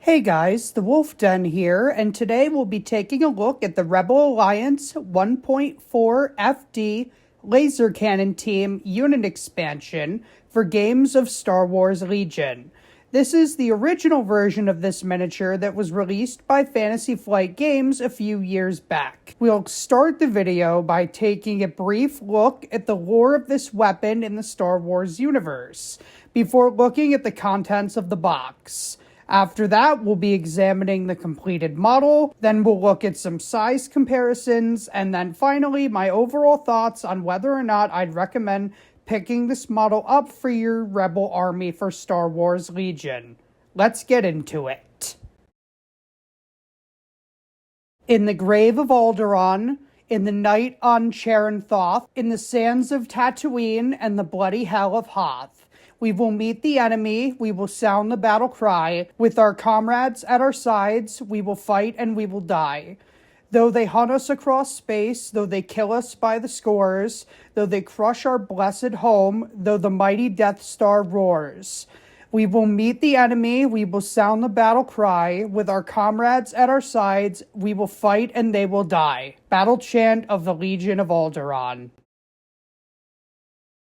Hey guys, the Wolf Den here, and today we'll be taking a look at the Rebel Alliance 1.4 FD Laser Cannon Team Unit Expansion for games of Star Wars Legion. This is the original version of this miniature that was released by FantasyFlightGames a few years back. We'll start the video by taking a brief look at the lore of this weapon in the Star Wars universe, before looking at the contents of the box. After that, we'll be examining the completed model, then we'll look at some size comparisons, and then finally my overall thoughts on whether or not I'd recommend picking this model up for your Rebel army for Star Wars Legion. Let's get into it. In the grave of Alderaan, in the night on Charon Thoth, in the sands of Tatooine and the bloody hell of Hoth, we will meet the enemy, we will sound the battle cry. With our comrades at our sides, we will fight and we will die. Though they hunt us across space, though they kill us by the scores, though they crush our blessed home, though the mighty Death Star roars. We will meet the enemy, we will sound the battle cry. With our comrades at our sides, we will fight and they will die. Battle chant of the Legion of Alderaan.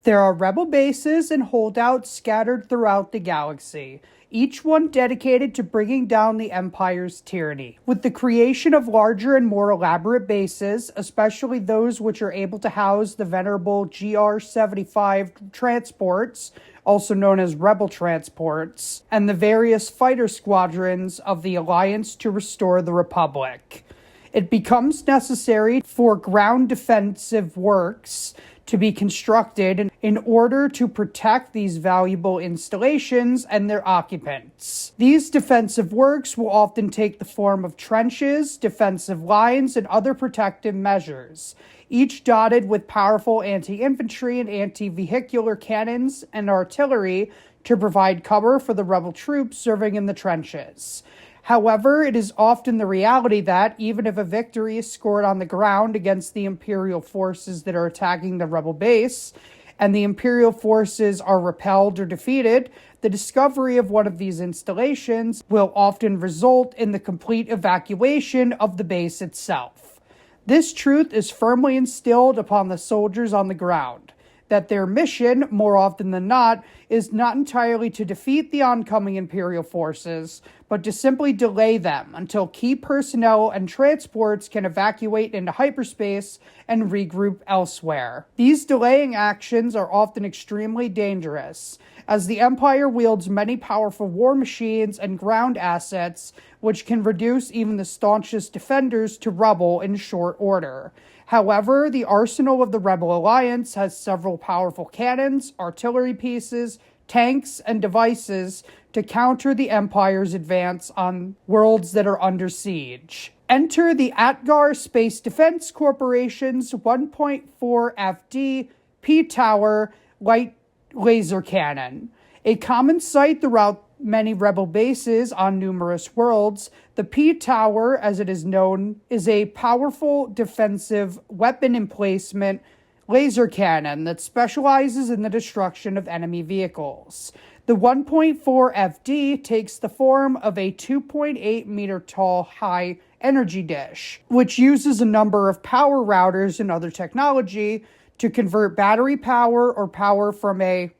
There are rebel bases and holdouts scattered throughout the galaxy, each one dedicated to bringing down the Empire's tyranny. With the creation of larger and more elaborate bases, especially those which are able to house the venerable GR-75 transports, also known as rebel transports, and the various fighter squadrons of the Alliance to restore the Republic, it becomes necessary for ground defensive works to be constructed in order to protect these valuable installations and their occupants. These defensive works will often take the form of trenches, defensive lines, and other protective measures, each dotted with powerful anti-infantry and anti-vehicular cannons and artillery to provide cover for the rebel troops serving in the trenches. However, it is often the reality that, even if a victory is scored on the ground against the Imperial forces that are attacking the rebel base, and the Imperial forces are repelled or defeated, the discovery of one of these installations will often result in the complete evacuation of the base itself. This truth is firmly instilled upon the soldiers on the ground, that their mission, more often than not, is not entirely to defeat the oncoming Imperial forces, but to simply delay them until key personnel and transports can evacuate into hyperspace and regroup elsewhere. These delaying actions are often extremely dangerous, as the Empire wields many powerful war machines and ground assets which can reduce even the staunchest defenders to rubble in short order. However, the arsenal of the Rebel Alliance has several powerful cannons, artillery pieces, tanks, and devices to counter the Empire's advance on worlds that are under siege. Enter the Atgar Space Defense Corporation's 1.4 FD P-Tower Light Laser Cannon. A common sight throughout many rebel bases on numerous worlds, the P-Tower, as it is known, is a powerful defensive weapon emplacement laser cannon that specializes in the destruction of enemy vehicles. The 1.4 FD takes the form of a 2.8 meter tall high energy dish, which uses a number of power routers and other technology to convert battery power or power from a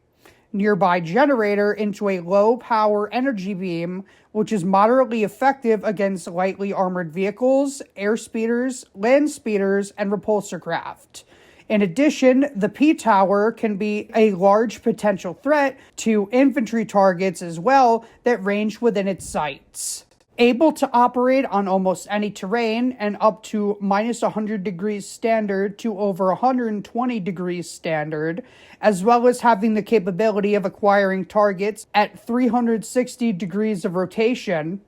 nearby generator into a low-power energy beam, which is moderately effective against lightly armored vehicles, air speeders, land speeders, and repulsor craft. In addition, the P-Tower can be a large potential threat to infantry targets as well that range within its sights. Able to operate on almost any terrain and up to minus 100 degrees standard to over 120 degrees standard, as well as having the capability of acquiring targets at 360 degrees of rotation,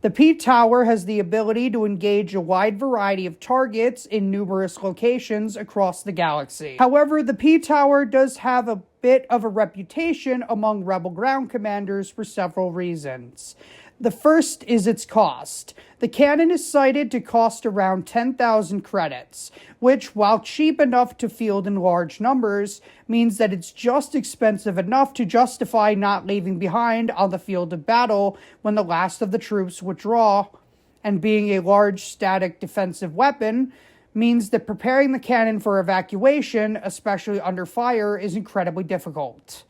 the P-Tower has the ability to engage a wide variety of targets in numerous locations across the galaxy. However, the P-Tower does have a bit of a reputation among rebel ground commanders for several reasons. The first is its cost. The cannon is cited to cost around 10,000 credits, which, while cheap enough to field in large numbers, means that it's just expensive enough to justify not leaving behind on the field of battle when the last of the troops withdraw, and being a large static defensive weapon means that preparing the cannon for evacuation, especially under fire, is incredibly difficult.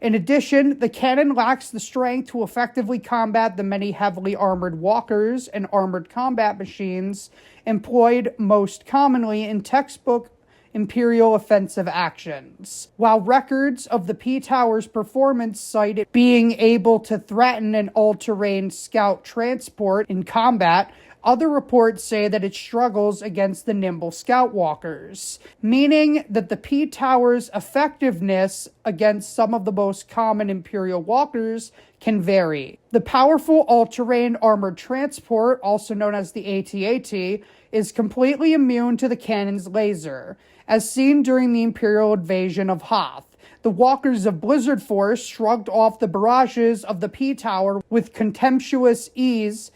In addition, the cannon lacks the strength to effectively combat the many heavily armored walkers and armored combat machines employed most commonly in textbook Imperial offensive actions. While records of the P-Tower's performance cite it being able to threaten an all-terrain scout transport in combat, other reports say that it struggles against the nimble scout walkers, meaning that the P-Tower's effectiveness against some of the most common Imperial walkers can vary. The powerful all-terrain armored transport, also known as the AT-AT, is completely immune to the cannon's laser, as seen during the Imperial invasion of Hoth. The walkers of Blizzard Force shrugged off the barrages of the P-Tower with contemptuous ease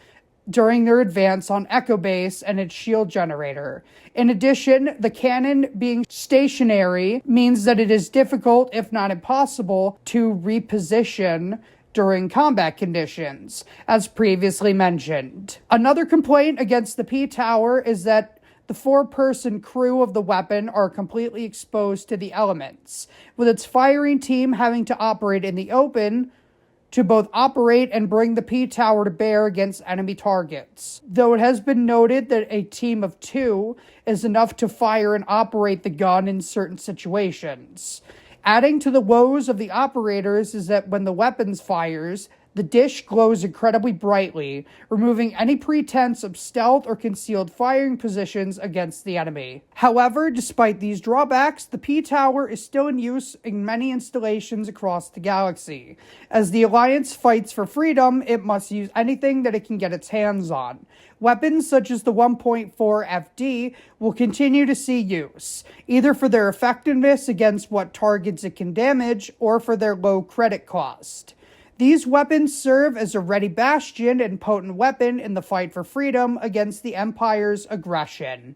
during their advance on Echo Base and its shield generator. In addition, the cannon being stationary means that it is difficult, if not impossible, to reposition during combat conditions, as previously mentioned. Another complaint against the P-Tower is that the 4-person crew of the weapon are completely exposed to the elements, with its firing team having to operate in the open to both operate and bring the P-Tower to bear against enemy targets. Though it has been noted that a team of 2 is enough to fire and operate the gun in certain situations. Adding to the woes of the operators is that when the weapon fires, the dish glows incredibly brightly, removing any pretense of stealth or concealed firing positions against the enemy. However, despite these drawbacks, the P-Tower is still in use in many installations across the galaxy. As the Alliance fights for freedom, it must use anything that it can get its hands on. Weapons such as the 1.4 FD will continue to see use, either for their effectiveness against what targets it can damage, or for their low credit cost. These weapons serve as a ready bastion and potent weapon in the fight for freedom against the Empire's aggression.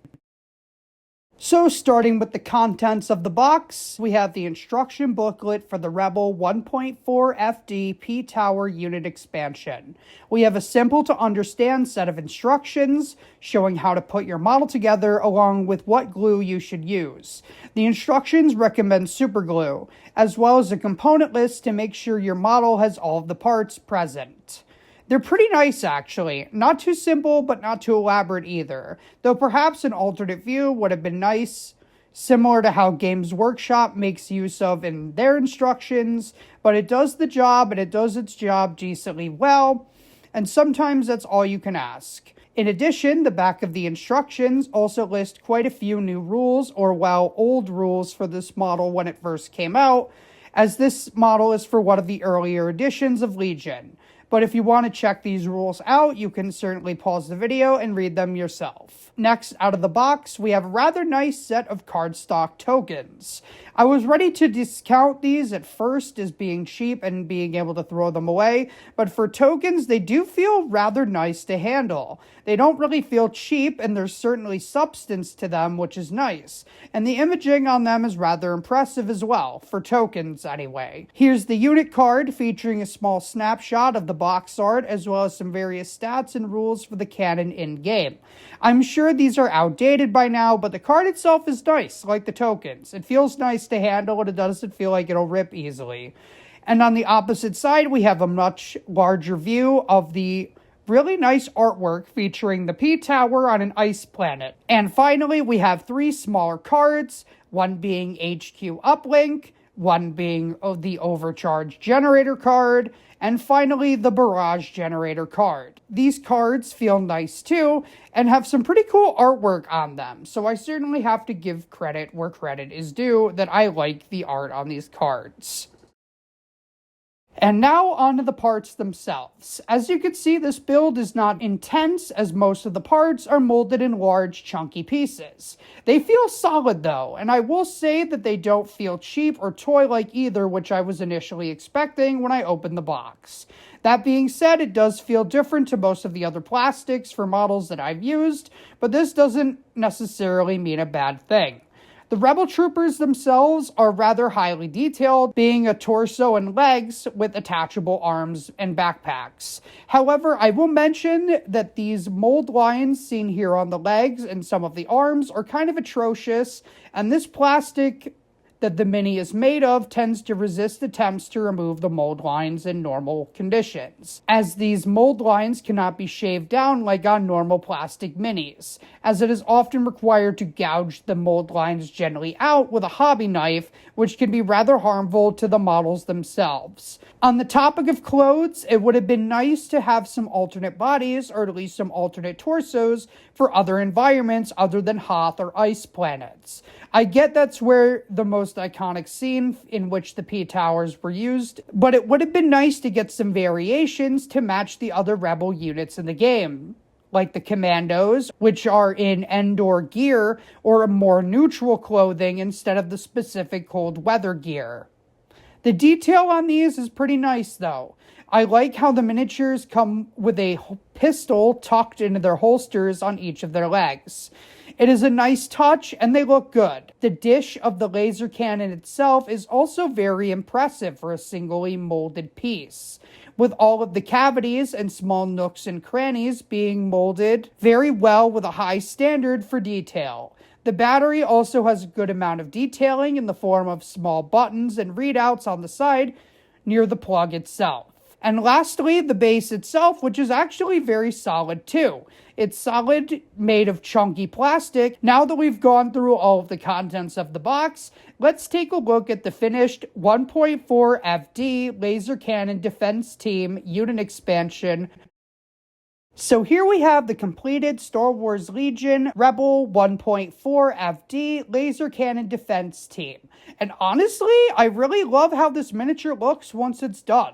So, starting with the contents of the box, we have the instruction booklet for the Rebel 1.4 FD P-Tower unit expansion. We have a simple to understand set of instructions showing how to put your model together along with what glue you should use. The instructions recommend super glue, as well as a component list to make sure your model has all of the parts present. They're pretty nice, actually. Not too simple, but not too elaborate either. Though perhaps an alternate view would have been nice, similar to how Games Workshop makes use of in their instructions, but it does the job, and it does its job decently well, and sometimes that's all you can ask. In addition, the back of the instructions also list quite a few new rules, or old rules for this model when it first came out, as this model is for one of the earlier editions of Legion. But if you want to check these rules out, you can certainly pause the video and read them yourself. Next, out of the box, we have a rather nice set of cardstock tokens. I was ready to discount these at first as being cheap and being able to throw them away, but for tokens, they do feel rather nice to handle. They don't really feel cheap, and there's certainly substance to them, which is nice. And the imaging on them is rather impressive as well, for tokens anyway. Here's the unit card featuring a small snapshot of the box art, as well as some various stats and rules for the cannon in-game. I'm sure these are outdated by now, but the card itself is nice, like the tokens. It feels nice to handle, and it doesn't feel like it'll rip easily. And on the opposite side, we have a much larger view of the really nice artwork featuring the P-Tower on an ice planet. And finally, we have 3 smaller cards, one being HQ Uplink, one being the Overcharge Generator card, and finally the Barrage Generator card. These cards feel nice too, and have some pretty cool artwork on them, so I certainly have to give credit where credit is due that I like the art on these cards. And now onto the parts themselves. As you can see, this build is not intense, as most of the parts are molded in large, chunky pieces. They feel solid though, and I will say that they don't feel cheap or toy-like either, which I was initially expecting when I opened the box. That being said, it does feel different to most of the other plastics for models that I've used, but this doesn't necessarily mean a bad thing. The Rebel Troopers themselves are rather highly detailed, being a torso and legs with attachable arms and backpacks. However, I will mention that these mold lines seen here on the legs and some of the arms are kind of atrocious, and this plastic that the Mini is made of tends to resist attempts to remove the mold lines in normal conditions, as these mold lines cannot be shaved down like on normal plastic Minis, as it is often required to gouge the mold lines gently out with a hobby knife, which can be rather harmful to the models themselves. On the topic of clothes, it would have been nice to have some alternate bodies, or at least some alternate torsos, for other environments other than Hoth or ice planets. I get that's where the most iconic scene in which the P-Towers were used, but it would have been nice to get some variations to match the other Rebel units in the game, like the Commandos, which are in Endor gear or a more neutral clothing instead of the specific cold weather gear. The detail on these is pretty nice though. I like how the miniatures come with a pistol tucked into their holsters on each of their legs. It is a nice touch and they look good. The dish of the laser cannon itself is also very impressive for a singly molded piece, with all of the cavities and small nooks and crannies being molded very well with a high standard for detail. The battery also has a good amount of detailing in the form of small buttons and readouts on the side near the plug itself. And lastly, the base itself, which is actually very solid too. It's solid, made of chunky plastic. Now that we've gone through all of the contents of the box, let's take a look at the finished 1.4 FD Laser Cannon Defense Team unit expansion. So here we have the completed Star Wars Legion Rebel 1.4 FD Laser Cannon Defense Team. And honestly, I really love how this miniature looks once it's done.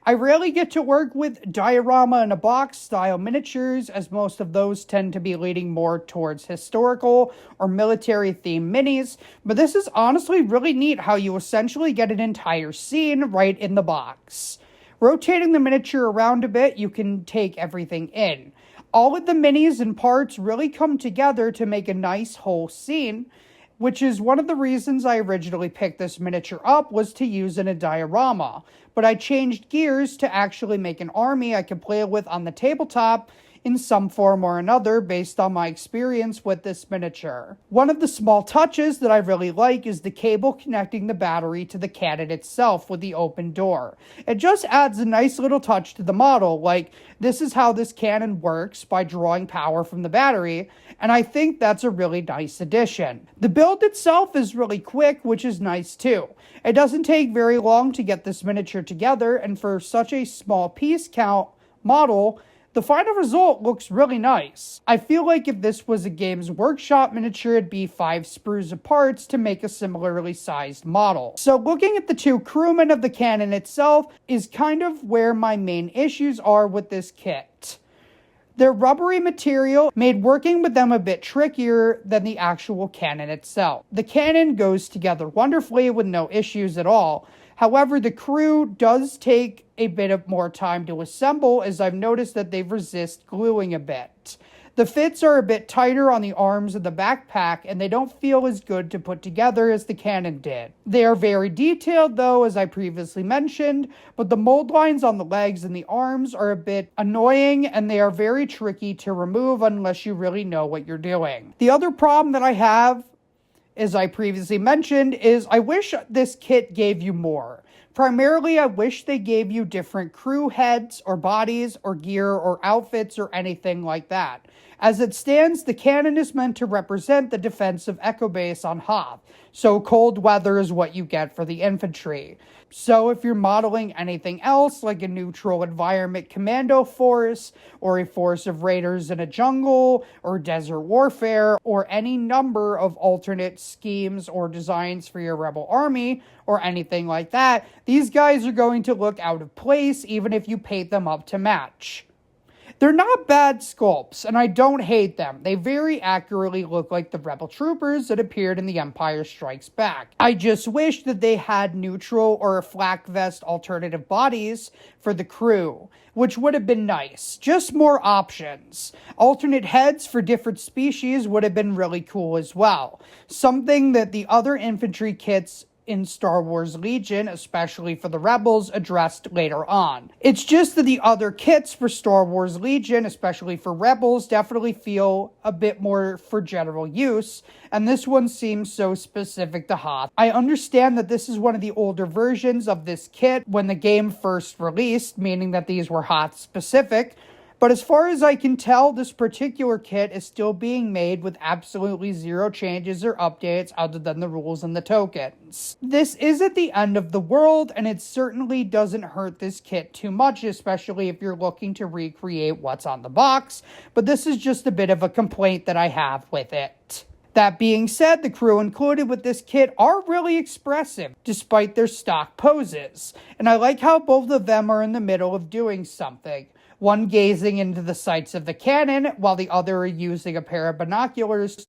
I rarely get to work with diorama in a box style miniatures, as most of those tend to be leaning more towards historical or military themed minis, but this is honestly really neat how you essentially get an entire scene right in the box. Rotating the miniature around a bit, you can take everything in. All of the minis and parts really come together to make a nice whole scene, which is one of the reasons I originally picked this miniature up, was to use in a diorama. But I changed gears to actually make an army I could play with on the tabletop in some form or another based on my experience with this miniature. One of the small touches that I really like is the cable connecting the battery to the cannon itself with the open door. It just adds a nice little touch to the model, like this is how this cannon works by drawing power from the battery, and I think that's a really nice addition. The build itself is really quick, which is nice too. It doesn't take very long to get this miniature together, and for such a small piece count model, the final result looks really nice. I feel like if this was a Games Workshop miniature, it'd be 5 sprues of parts to make a similarly sized model. So looking at the 2 crewmen of the cannon itself is kind of where my main issues are with this kit. Their rubbery material made working with them a bit trickier than the actual cannon itself. The cannon goes together wonderfully with no issues at all. However, the crew does take a bit of more time to assemble, as I've noticed that they resist gluing a bit. The fits are a bit tighter on the arms of the backpack, and they don't feel as good to put together as the cannon did. They are very detailed though, as I previously mentioned, but the mold lines on the legs and the arms are a bit annoying, and they are very tricky to remove unless you really know what you're doing. The other problem that I have, as I previously mentioned, is I wish this kit gave you more. Primarily, I wish they gave you different crew heads or bodies or gear or outfits or anything like that. As it stands, the cannon is meant to represent the defense of Echo Base on Hoth, so cold weather is what you get for the infantry. So if you're modeling anything else, like a neutral environment commando force, or a force of raiders in a jungle, or desert warfare, or any number of alternate schemes or designs for your rebel army, or anything like that, these guys are going to look out of place even if you paint them up to match. They're not bad sculpts, and I don't hate them. They very accurately look like the Rebel troopers that appeared in The Empire Strikes Back. I just wish that they had neutral or flak vest alternative bodies for the crew, which would have been nice. Just more options. Alternate heads for different species would have been really cool as well. Something that the other infantry kits in Star Wars Legion, especially for the Rebels, addressed later on. It's just that the other kits for Star Wars Legion, especially for Rebels, definitely feel a bit more for general use, and this one seems so specific to Hoth. I understand that this is one of the older versions of this kit when the game first released, meaning that these were Hoth specific, but as far as I can tell, this particular kit is still being made with absolutely zero changes or updates other than the rules and the tokens. This isn't the end of the world, and it certainly doesn't hurt this kit too much, especially if you're looking to recreate what's on the box, but this is just a bit of a complaint that I have with it. That being said, the crew included with this kit are really expressive, despite their stock poses, and I like how both of them are in the middle of doing something. One gazing into the sights of the cannon, while the other using a pair of binoculars.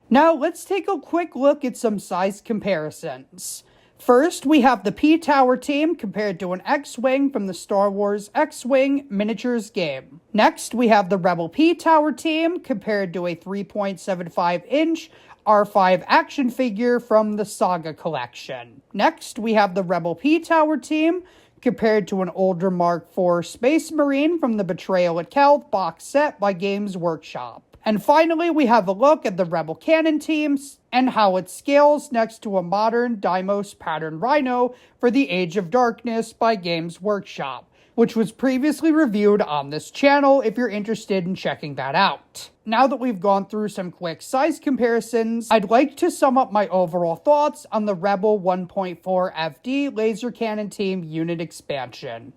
Now, let's take a quick look at some size comparisons. First, we have the P-Tower team compared to an X-Wing from the Star Wars X-Wing miniatures game. Next, we have the Rebel P-Tower team compared to a 3.75-inch R5 action figure from the Saga collection. Next, we have the Rebel P-Tower team compared to an older Mark IV Space Marine from the Betrayal at Kelth box set by Games Workshop. And finally, we have a look at the Rebel Cannon teams and how it scales next to a modern Deimos pattern Rhino for the Age of Darkness by Games Workshop, which was previously reviewed on this channel if you're interested in checking that out. Now that we've gone through some quick size comparisons, I'd like to sum up my overall thoughts on the Rebel 1.4 FD Laser Cannon Team Unit Expansion.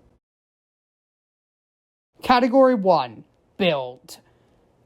Category 1. Build.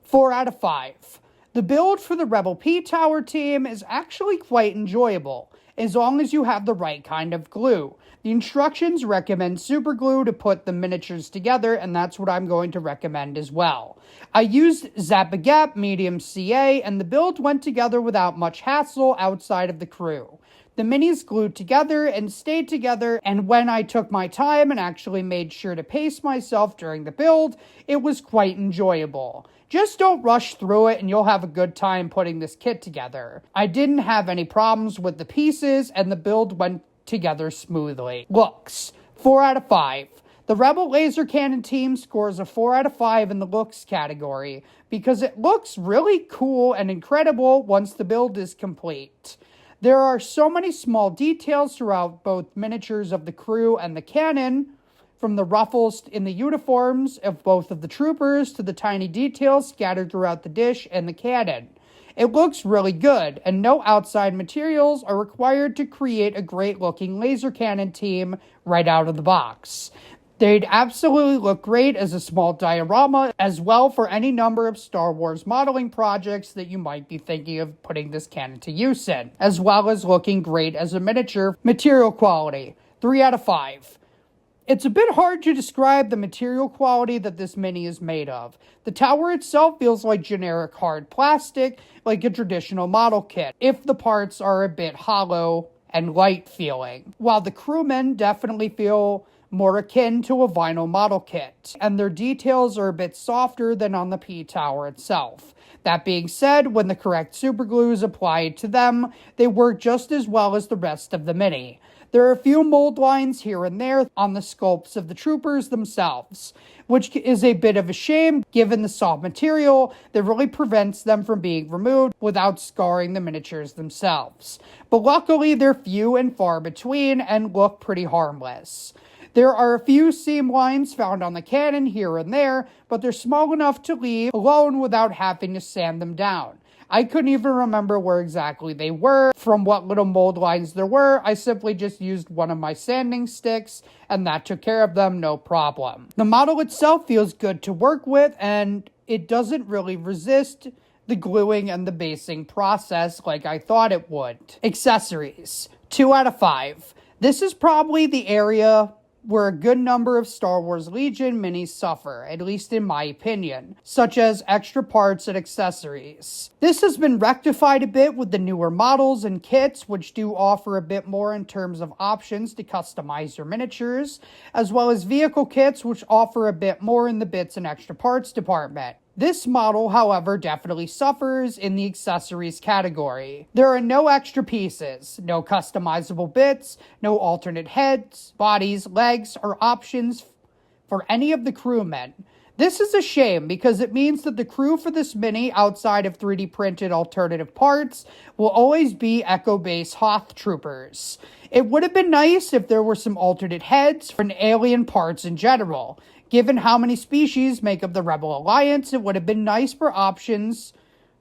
4 out of 5. The build for the Rebel P-Tower team is actually quite enjoyable, as long as you have the right kind of glue. The instructions recommend super glue to put the miniatures together, and that's what I'm going to recommend as well. I used Zap-A-Gap Medium CA, and the build went together without much hassle outside of the crew. The minis glued together and stayed together, and when I took my time and actually made sure to pace myself during the build, it was quite enjoyable. Just don't rush through it and you'll have a good time putting this kit together. I didn't have any problems with the pieces, and the build went together smoothly. Looks. 4 out of 5. The Rebel Laser Cannon team scores a 4 out of 5 in the looks category because it looks really cool and incredible once the build is complete. There are so many small details throughout both miniatures of the crew and the cannon, from the ruffles in the uniforms of both of the troopers to the tiny details scattered throughout the dish and the cannon. It looks really good, and no outside materials are required to create a great-looking laser cannon team right out of the box. They'd absolutely look great as a small diorama as well for any number of Star Wars modeling projects that you might be thinking of putting this cannon to use in, as well as looking great as a miniature. Material quality, 3 out of 5. It's a bit hard to describe the material quality that this mini is made of. The tower itself feels like generic hard plastic, like a traditional model kit, if the parts are a bit hollow and light feeling, while the crewmen definitely feel more akin to a vinyl model kit, and their details are a bit softer than on the P-Tower itself. That being said, when the correct superglue is applied to them, they work just as well as the rest of the mini. There are a few mold lines here and there on the sculpts of the troopers themselves, which is a bit of a shame given the soft material that really prevents them from being removed without scarring the miniatures themselves. But luckily they're few and far between and look pretty harmless. There are a few seam lines found on the cannon here and there, but they're small enough to leave alone without having to sand them down. I couldn't even remember where exactly they were. From what little mold lines there were, I simply just used one of my sanding sticks, and that took care of them, no problem. The model itself feels good to work with, and it doesn't really resist the gluing and the basing process like I thought it would. Accessories, 2 out of 5. This is probably the area where a good number of Star Wars Legion minis suffer, at least in my opinion, such as extra parts and accessories. This has been rectified a bit with the newer models and kits, which do offer a bit more in terms of options to customize your miniatures, as well as vehicle kits, which offer a bit more in the bits and extra parts department. This model, however, definitely suffers in the accessories category. There are no extra pieces, no customizable bits, no alternate heads, bodies, legs, or options for any of the crewmen. This is a shame because it means that the crew for this mini, outside of 3D printed alternative parts, will always be Echo Base Hoth troopers. It would have been nice if there were some alternate heads for alien parts in general. Given how many species make up the Rebel Alliance, it would have been nice for options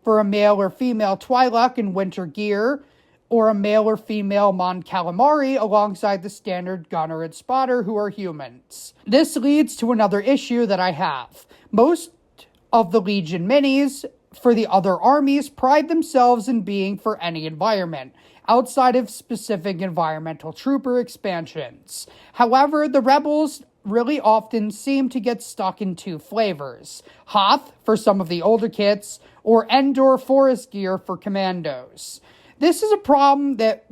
for a male or female Twi'lek in winter gear, or a male or female Mon Calamari alongside the standard gunner and spotter who are humans. This leads to another issue that I have. Most of the Legion minis for the other armies pride themselves in being for any environment, outside of specific environmental trooper expansions. However, the Rebels really often seem to get stuck in two flavors: Hoth for some of the older kits, or Endor forest gear for commandos. This is a problem that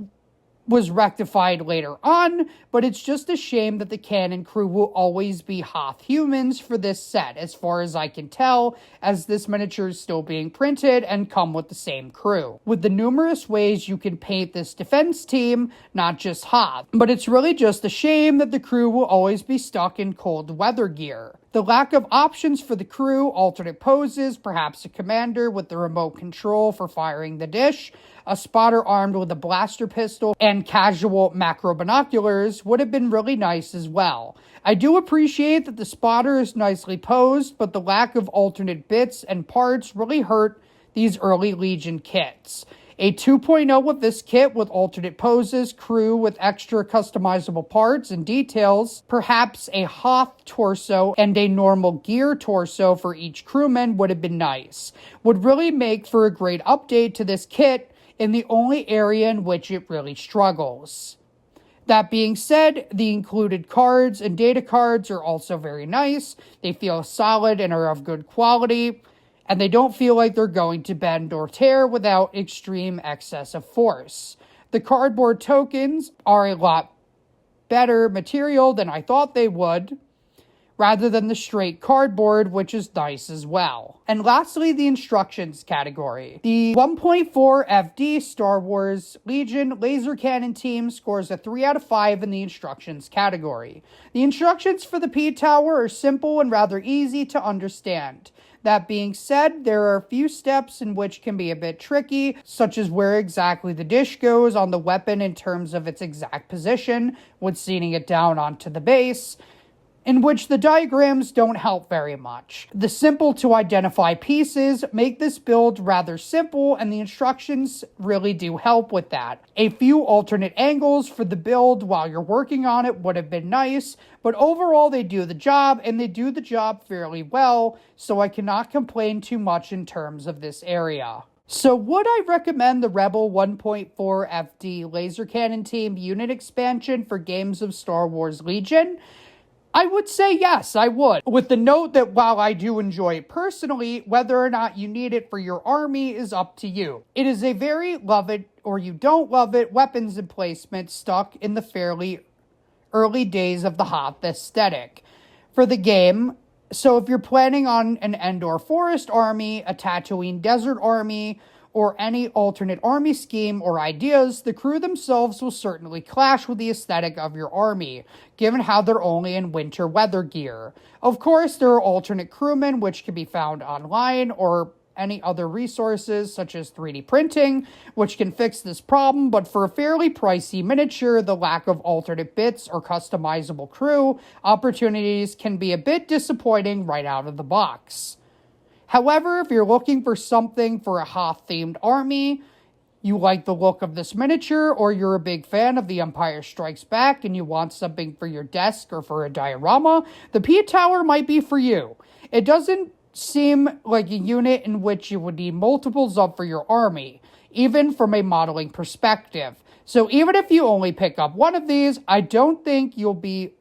was rectified later on, but it's just a shame that the canon crew will always be Hoth humans for this set, as far as I can tell, as this miniature is still being printed and come with the same crew. With the numerous ways you can paint this defense team, not just Hoth, but it's really just a shame that the crew will always be stuck in cold weather gear. The lack of options for the crew, alternate poses, perhaps a commander with the remote control for firing the dish, a spotter armed with a blaster pistol, and casual macro binoculars would have been really nice as well. I do appreciate that the spotter is nicely posed, but the lack of alternate bits and parts really hurt these early Legion kits. A 2.0 with this kit with alternate poses, crew with extra customizable parts and details, perhaps a Hoth torso and a normal gear torso for each crewman would have been nice. Would really make for a great update to this kit in the only area in which it really struggles. That being said, the included cards and data cards are also very nice. They feel solid and are of good quality, and they don't feel like they're going to bend or tear without extreme excess of force. The cardboard tokens are a lot better material than I thought they would, rather than the straight cardboard, which is nice as well. And lastly, the instructions category. The 1.4 FD Star Wars Legion Laser Cannon team scores a 3 out of 5 in the instructions category. The instructions for the P-Tower are simple and rather easy to understand. That being said, there are a few steps in which can be a bit tricky, such as where exactly the dish goes on the weapon in terms of its exact position, when seating it down onto the base, in which the diagrams don't help very much. The simple to identify pieces make this build rather simple, and the instructions really do help with that. A few alternate angles for the build while you're working on it would have been nice, but overall they do the job, and they do the job fairly well, so I cannot complain too much in terms of this area. So would I recommend the Rebel 1.4 FD Laser Cannon Team unit expansion for games of Star Wars Legion? I would say yes, I would, with the note that while I do enjoy it personally, whether or not you need it for your army is up to you. It is a very love it or you don't love it weapons emplacement stuck in the fairly early days of the Hoth aesthetic for the game. So if you're planning on an Endor Forest army, a Tatooine Desert army, or any alternate army scheme or ideas, the crew themselves will certainly clash with the aesthetic of your army, given how they're only in winter weather gear. Of course, there are alternate crewmen which can be found online or any other resources such as 3D printing, which can fix this problem, but for a fairly pricey miniature, the lack of alternate bits or customizable crew opportunities can be a bit disappointing right out of the box. However, if you're looking for something for a Hoth-themed army, you like the look of this miniature, or you're a big fan of The Empire Strikes Back and you want something for your desk or for a diorama, the P-Tower might be for you. It doesn't seem like a unit in which you would need multiples of for your army, even from a modeling perspective. So even if you only pick up one of these, I don't think you'll be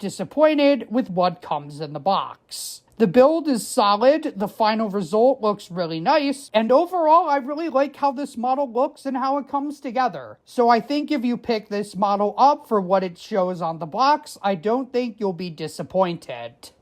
disappointed with what comes in the box. The build is solid, the final result looks really nice, and overall I really like how this model looks and how it comes together. So I think if you pick this model up for what it shows on the box, I don't think you'll be disappointed.